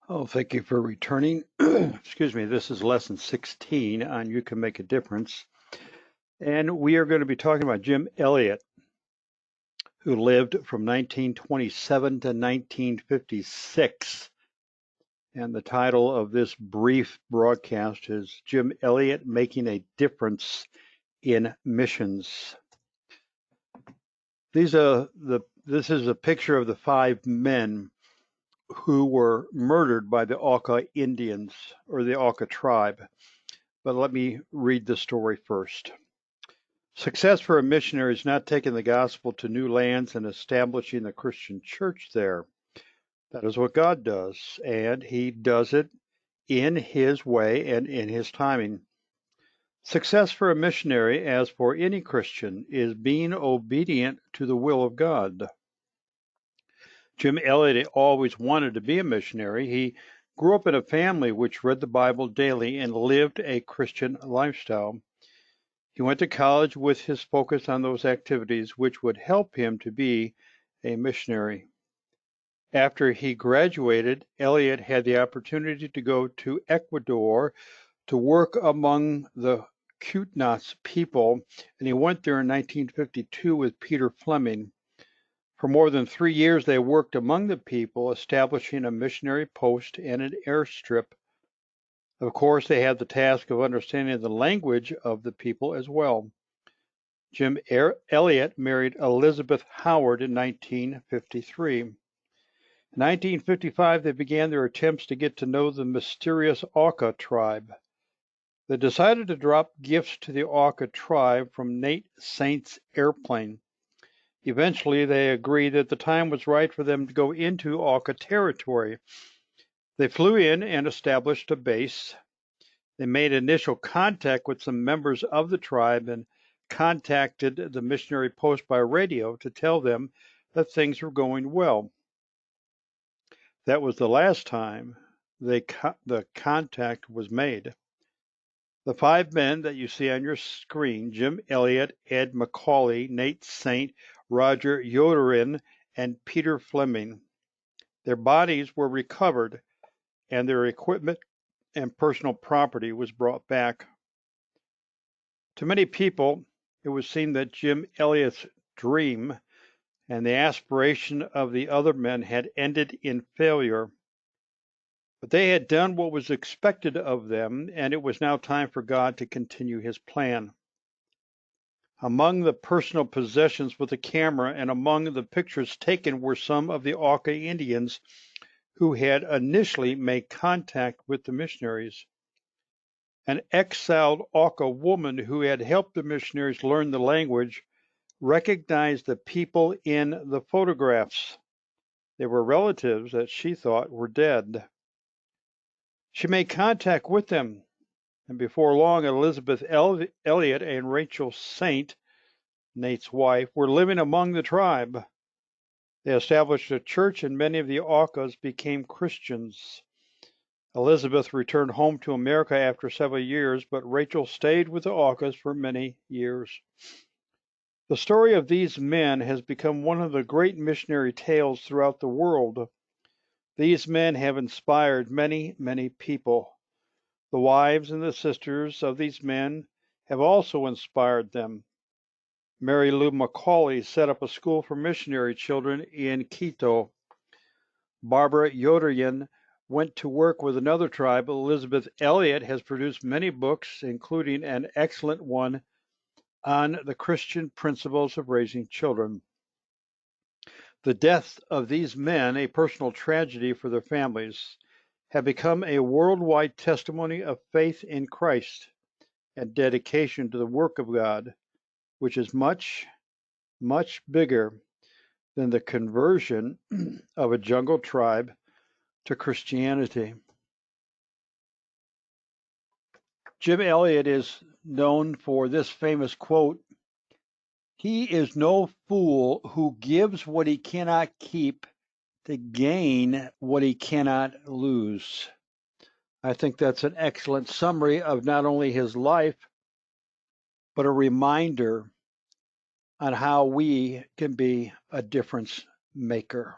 Oh, thank you for returning. Excuse me. This is lesson 16 on You Can Make a Difference. And we are going to be talking about Jim Elliot, who lived from 1927 to 1956. And the title of this brief broadcast is Jim Elliot Making a Difference in Missions. This is a picture of the 5 men who were murdered by the Auca Indians, or the Auca tribe. But let me read the story first. Success for a missionary is not taking the gospel to new lands and establishing the Christian church there. That is what God does, and He does it in His way and in His timing. Success for a missionary, as for any Christian, is being obedient to the will of God. Jim Elliot always wanted to be a missionary. He grew up in a family which read the Bible daily and lived a Christian lifestyle. He went to college with his focus on those activities which would help him to be a missionary. After he graduated, Elliot had the opportunity to go to Ecuador to work among the Kutnas people, and he went there in 1952 with Peter Fleming. For more than 3 years, they worked among the people, establishing a missionary post and an airstrip. Of course, they had the task of understanding the language of the people as well. Jim Elliot married Elizabeth Howard in 1953. In 1955, they began their attempts to get to know the mysterious Auca tribe. They decided to drop gifts to the Auca tribe from Nate Saint's airplane. Eventually, they agreed that the time was right for them to go into Auca territory. They flew in and established a base. They made initial contact with some members of the tribe and contacted the missionary post by radio to tell them that things were going well. That was the last time the contact was made. The 5 men that you see on your screen, Jim Elliot, Ed McCauley, Nate Saint, Roger Yoderin, and Peter Fleming. Their bodies were recovered and their equipment and personal property was brought back. To many people, it would seem that Jim Elliot's dream and the aspiration of the other men had ended in failure. But they had done what was expected of them, and it was now time for God to continue His plan. Among the personal possessions with the camera and among the pictures taken were some of the Auca Indians who had initially made contact with the missionaries. An exiled Auca woman who had helped the missionaries learn the language recognized the people in the photographs. They were relatives that she thought were dead. She made contact with them, and before long, Elizabeth Elliot and Rachel Saint, Nate's wife, were living among the tribe. They established a church, and many of the Aucas became Christians. Elizabeth returned home to America after several years, but Rachel stayed with the Aucas for many years. The story of these men has become one of the great missionary tales throughout the world. These men have inspired many, many people. The wives and the sisters of these men have also inspired them. Mary Lou McCauley set up a school for missionary children in Quito. Barbara Yoderyan went to work with another tribe. Elizabeth Elliot has produced many books, including an excellent one on the Christian principles of raising children. The death of these men, a personal tragedy for their families, have become a worldwide testimony of faith in Christ and dedication to the work of God, which is much, much bigger than the conversion of a jungle tribe to Christianity. Jim Elliot is known for this famous quote, "He is no fool who gives what he cannot keep to gain what he cannot lose." I think that's an excellent summary of not only his life, but a reminder on how we can be a difference maker.